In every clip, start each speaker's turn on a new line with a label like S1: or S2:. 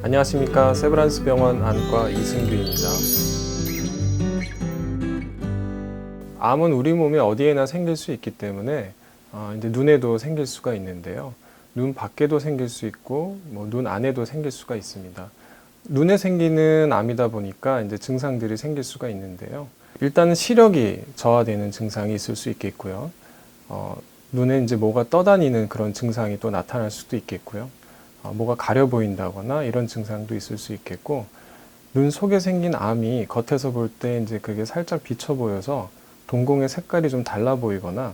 S1: 안녕하십니까. 세브란스 병원 안과 이승규입니다. 암은 우리 몸에 어디에나 생길 수 있기 때문에 이제 눈에도 생길 수가 있는데요. 눈 밖에도 생길 수 있고 눈 안에도 생길 수가 있습니다. 눈에 생기는 암이다 보니까 이제 증상들이 생길 수가 있는데요. 일단은 시력이 저하되는 증상이 있을 수 있겠고요. 눈에 이제 뭐가 떠다니는 그런 증상이 또 나타날 수도 있겠고요. 뭐가 가려 보인다거나 이런 증상도 있을 수 있겠고, 눈 속에 생긴 암이 겉에서 볼 때 이제 그게 살짝 비쳐 보여서 동공의 색깔이 좀 달라 보이거나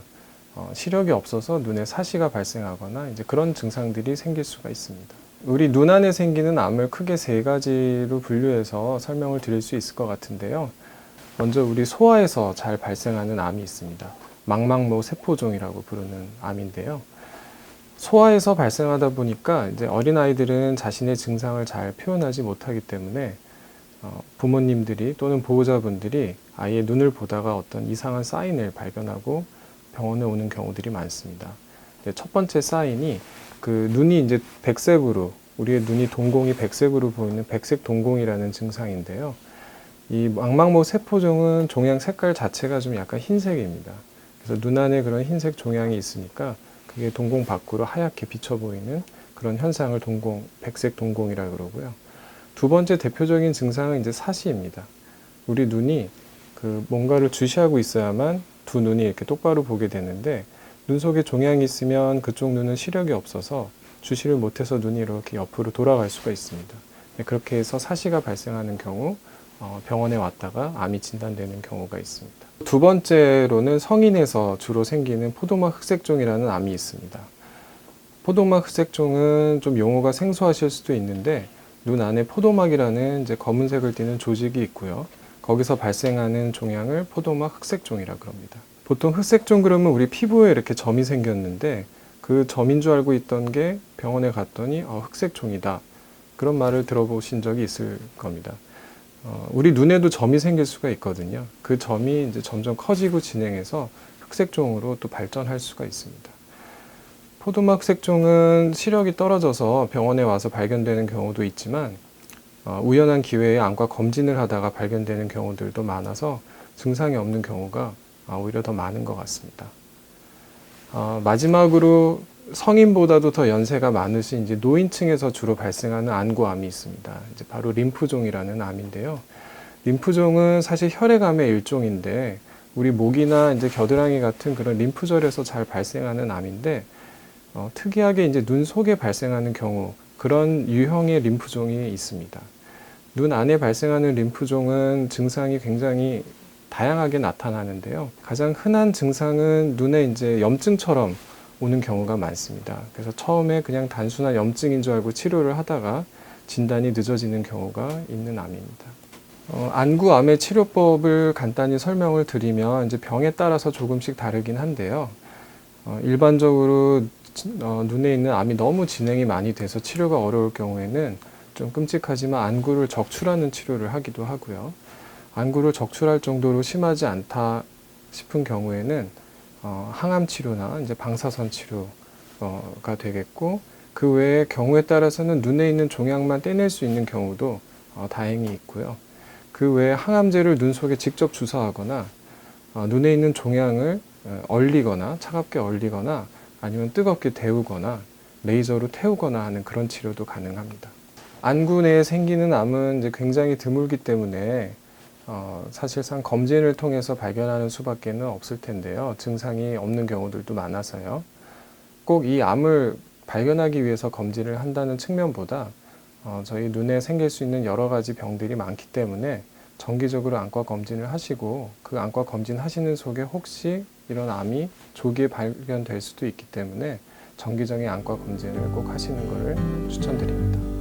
S1: 시력이 없어서 눈에 사시가 발생하거나 이제 그런 증상들이 생길 수가 있습니다. 우리 눈 안에 생기는 암을 크게 세 가지로 분류해서 설명을 드릴 수 있을 것 같은데요. 먼저 우리 소아에서 잘 발생하는 암이 있습니다. 망막모 세포종이라고 부르는 암인데요. 소아에서 발생하다 보니까 이제 어린아이들은 자신의 증상을 잘 표현하지 못하기 때문에 부모님들이 또는 보호자분들이 아이의 눈을 보다가 어떤 이상한 사인을 발견하고 병원에 오는 경우들이 많습니다. 첫 번째 사인이 그 눈이 이제 백색으로, 우리의 눈이 동공이 백색으로 보이는 백색 동공이라는 증상인데요. 이 망막모 세포종은 종양 색깔 자체가 좀 약간 흰색입니다. 그래서 눈 안에 그런 흰색 종양이 있으니까 그게 동공 밖으로 하얗게 비쳐 보이는 그런 현상을 백색 동공이라고 그러고요. 두 번째 대표적인 증상은 이제 사시입니다. 우리 눈이 그 뭔가를 주시하고 있어야만 두 눈이 이렇게 똑바로 보게 되는데, 눈 속에 종양이 있으면 그쪽 눈은 시력이 없어서 주시를 못해서 눈이 이렇게 옆으로 돌아갈 수가 있습니다. 그렇게 해서 사시가 발생하는 경우 병원에 왔다가 암이 진단되는 경우가 있습니다. 두 번째로는 성인에서 주로 생기는 포도막 흑색종이라는 암이 있습니다. 포도막 흑색종은 좀 용어가 생소하실 수도 있는데, 눈 안에 포도막이라는 이제 검은색을 띠는 조직이 있고요. 거기서 발생하는 종양을 포도막 흑색종이라고 합니다. 보통 흑색종 그러면 우리 피부에 이렇게 점이 생겼는데, 그 점인 줄 알고 있던 게 병원에 갔더니 흑색종이다, 그런 말을 들어보신 적이 있을 겁니다. 우리 눈에도 점이 생길 수가 있거든요. 그 점이 이제 점점 커지고 진행해서 흑색종으로 또 발전할 수가 있습니다. 포도막 흑색종은 시력이 떨어져서 병원에 와서 발견되는 경우도 있지만, 우연한 기회에 안과 검진을 하다가 발견되는 경우들도 많아서 증상이 없는 경우가 오히려 더 많은 것 같습니다. 마지막으로 성인보다도 더 연세가 많으신 이제 노인층에서 주로 발생하는 안구암이 있습니다. 이제 바로 림프종이라는 암인데요. 림프종은 사실 혈액암의 일종인데, 우리 목이나 이제 겨드랑이 같은 그런 림프절에서 잘 발생하는 암인데, 특이하게 이제 눈 속에 발생하는 경우, 그런 유형의 림프종이 있습니다. 눈 안에 발생하는 림프종은 증상이 굉장히 다양하게 나타나는데요. 가장 흔한 증상은 눈에 이제 염증처럼 오는 경우가 많습니다. 그래서 처음에 그냥 단순한 염증인 줄 알고 치료를 하다가 진단이 늦어지는 경우가 있는 암입니다. 안구암의 치료법을 간단히 설명을 드리면 이제 병에 따라서 조금씩 다르긴 한데요. 일반적으로 눈에 있는 암이 너무 진행이 많이 돼서 치료가 어려울 경우에는 좀 끔찍하지만 안구를 적출하는 치료를 하기도 하고요. 안구를 적출할 정도로 심하지 않다 싶은 경우에는 항암 치료나 이제 방사선 치료가 되겠고, 그 외에 경우에 따라서는 눈에 있는 종양만 떼낼 수 있는 경우도 다행히 있고요. 그 외에 항암제를 눈 속에 직접 주사하거나 눈에 있는 종양을 얼리거나 차갑게 얼리거나 아니면 뜨겁게 데우거나 레이저로 태우거나 하는 그런 치료도 가능합니다. 안구 내에 생기는 암은 이제 굉장히 드물기 때문에 사실상 검진을 통해서 발견하는 수밖에는 없을 텐데요. 증상이 없는 경우들도 많아서요. 꼭 이 암을 발견하기 위해서 검진을 한다는 측면보다 저희 눈에 생길 수 있는 여러 가지 병들이 많기 때문에 정기적으로 안과 검진을 하시고, 그 안과 검진 하시는 속에 혹시 이런 암이 조기에 발견될 수도 있기 때문에 정기적인 안과 검진을 꼭 하시는 것을 추천드립니다.